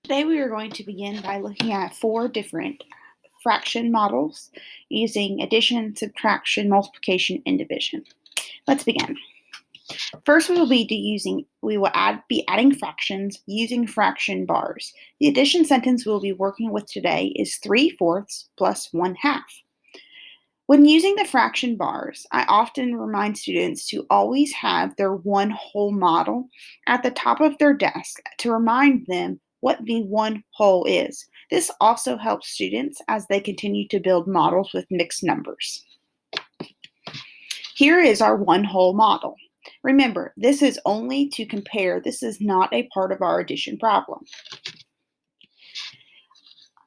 Today we are going to begin by looking at 4 different fraction models using addition, subtraction, multiplication, and division. Let's begin. First, we will be adding fractions using fraction bars. The addition sentence we'll be working with today is 3/4 plus 1/2. When using the fraction bars, I often remind students to always have their one whole model at the top of their desk to remind them what the one whole is. This also helps students as they continue to build models with mixed numbers. Here is our one whole model. Remember, this is only to compare. This is not a part of our addition problem.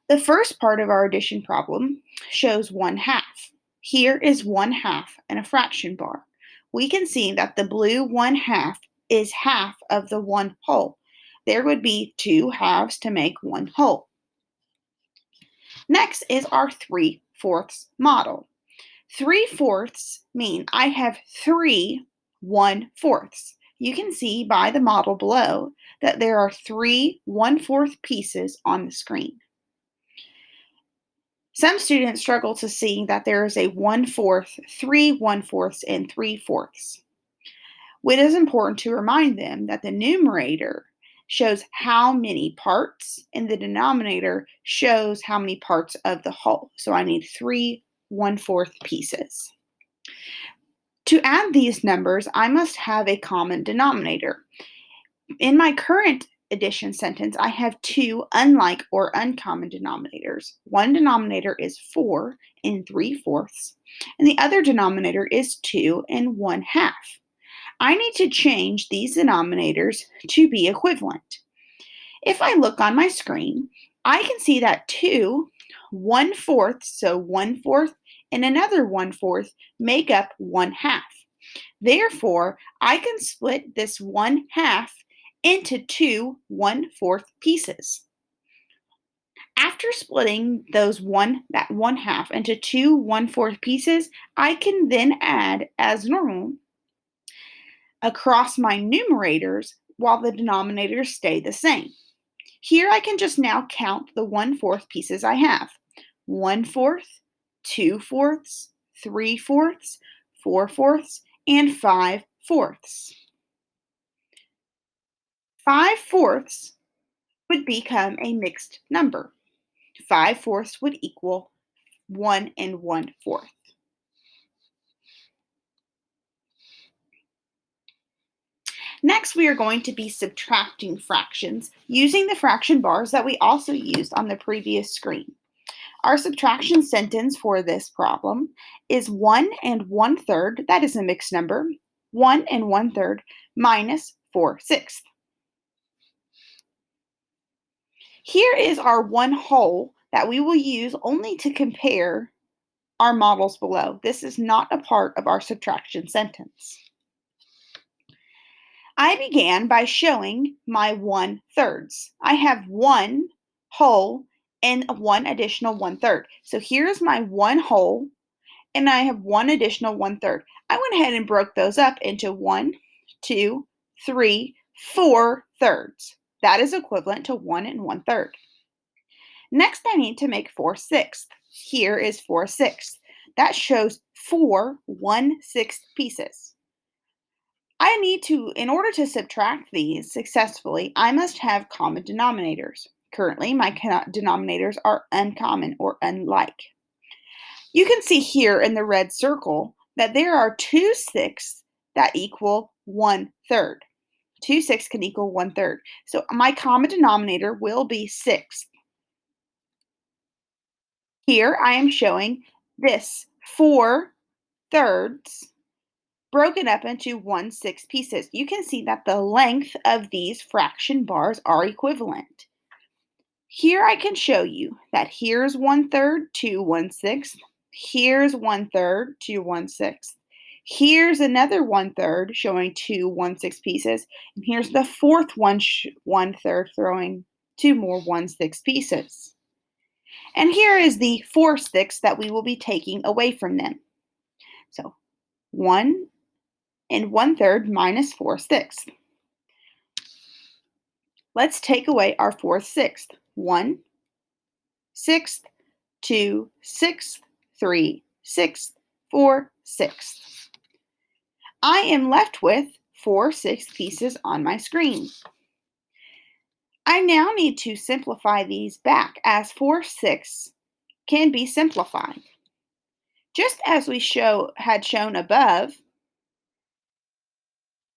The first part of our addition problem shows 1/2. Here is 1/2 in a fraction bar. We can see that the blue 1/2 is half of the one whole. There would be 2 halves to make one whole. Next is our 3/4 model. 3/4 mean I have 3 1/4. You can see by the model below that there are 3 1/4 pieces on the screen. Some students struggle to see that there is a 1/4, 3 1/4, and 3/4. It is important to remind them that the numerator shows how many parts and the denominator shows how many parts of the whole. So I need 3 1/4 pieces. To add these numbers, I must have a common denominator. In my current addition sentence, I have 2 unlike or uncommon denominators. One denominator is 4 and 3/4, and the other denominator is 2 and 1/2. I need to change these denominators to be equivalent. If I look on my screen, I can see that 2 1/4, so 1/4 and another 1/4 make up 1/2. Therefore, I can split this 1/2 into 2 1/4 pieces. After splitting that 1/2 into 2 1/4 pieces, I can then add as normal across my numerators while the denominators stay the same. Here I can just now count the 1/4 pieces I have. 1/4, 2/4, 3/4, 4/4, and 5/4. 5/4 would become a mixed number. 5/4 would equal 1 and 1/4. Next, we are going to be subtracting fractions using the fraction bars that we also used on the previous screen. Our subtraction sentence for this problem is 1 and 1/3, that is a mixed number, 1 and 1/3 minus 4/6. Here is our one whole that we will use only to compare our models below. This is not a part of our subtraction sentence. I began by showing my 1/3. I have one whole and one additional 1/3. So here's my one whole, and I have one additional 1/3. I went ahead and broke those up into 1, 2, 3, 4 thirds. That is equivalent to 1 and 1/3. Next, I need to make 4/6. Here is 4/6. That shows 4 1/6 pieces. In order to subtract these successfully, I must have common denominators. Currently, my denominators are uncommon or unlike. You can see here in the red circle that there are 2 6 that equal 1/3. 2 6 can equal 1/3. So my common denominator will be 6. Here I am showing this 4 thirds broken up into 1/6 pieces. You can see that the length of these fraction bars are equivalent. Here I can show you that here's 1/3 to 1/6. Here's 1/3 to 1/6. Here's another 1/3 showing 2 1/6 pieces. And here's the fourth 1/3 throwing 2 more 1/6 pieces. And here is the 4/6 that we will be taking away from them. So 1 and 1/3 minus 4/6. Let's take away our 4th sixth. 1 sixth, 2 sixths, 3 sixths, 4 sixths. I am left with 4 sixth pieces on my screen. I now need to simplify these back as 4 sixths can be simplified. Just as we had shown above,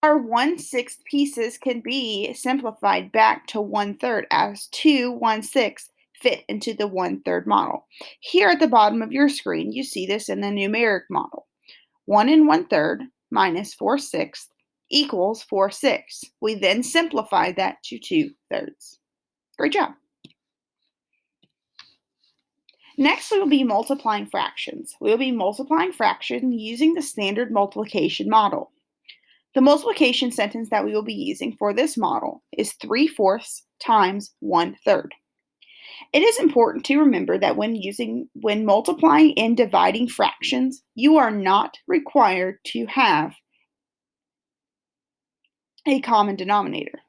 our 1/6 pieces can be simplified back to 1/3 as 2 1/6 fit into the 1/3 model. Here at the bottom of your screen, you see this in the numeric model. 1 1/3 minus 4 sixths equals 4 sixths. We then simplify that to 2/3. Great job. Next, we will be multiplying fractions. We will be multiplying fractions using the standard multiplication model. The multiplication sentence that we will be using for this model is 3/4 times 1/3. It is important to remember that when multiplying and dividing fractions, you are not required to have a common denominator.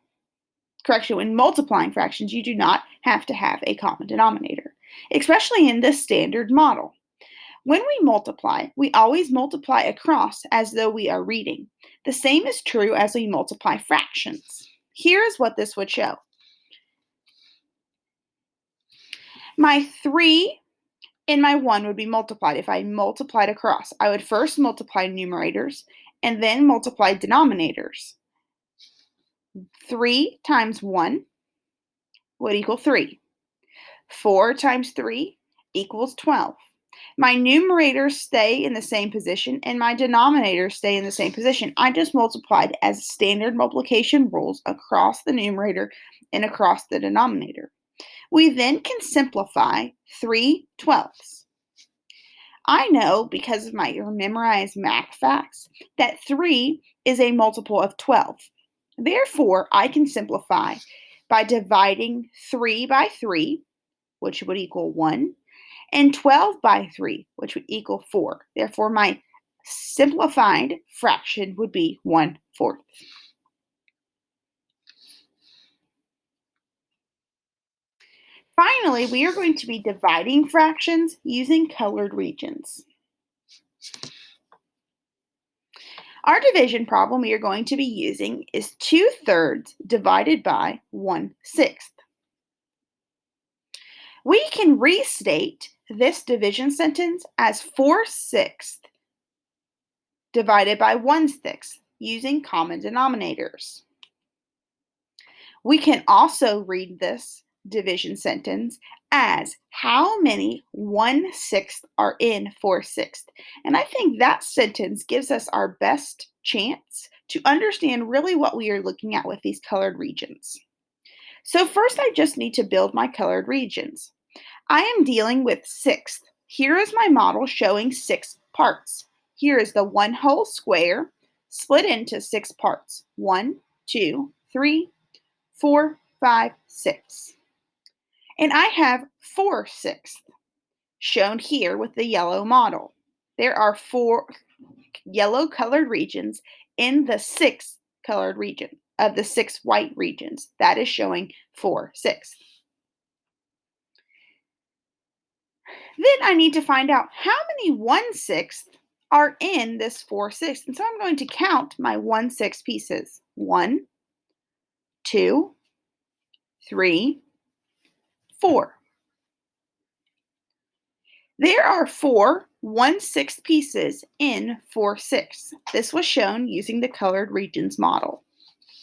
Correction, when multiplying fractions, you do not have to have a common denominator, especially in the standard model. When we multiply, we always multiply across as though we are reading. The same is true as we multiply fractions. Here is what this would show. My 3 and my 1 would be multiplied if I multiplied across. I would first multiply numerators and then multiply denominators. 3 times 1 would equal 3. 4 times 3 equals 12. My numerators stay in the same position and my denominators stay in the same position. I just multiplied as standard multiplication rules across the numerator and across the denominator. We then can simplify 3/12. I know because of my memorized math facts that 3 is a multiple of 12. Therefore, I can simplify by dividing 3 by 3, which would equal 1, and 12 by 3, which would equal 4. Therefore, my simplified fraction would be 1/4. Finally, we are going to be dividing fractions using colored regions. Our division problem we are going to be using is 2/3 divided by 1/6. We can restate this division sentence as 4 sixths divided by 1/6 using common denominators. We can also read this division sentence as how many 1/6 are in 4 sixths. And I think that sentence gives us our best chance to understand really what we are looking at with these colored regions. So first I just need to build my colored regions. I am dealing with sixths. Here is my model showing 6 parts. Here is the one whole square split into 6 parts. 1, 2, 3, 4, 5, 6. And I have 4 sixths shown here with the yellow model. There are 4 yellow colored regions in the 6 colored region of the 6 white regions. That is showing 4 sixths. Then I need to find out how many 1/6 are in this 4 sixths. And so I'm going to count my 1/6 pieces. 1, 2, 3, 4. There are 4 1/6 pieces in 4 sixths. This was shown using the colored regions model.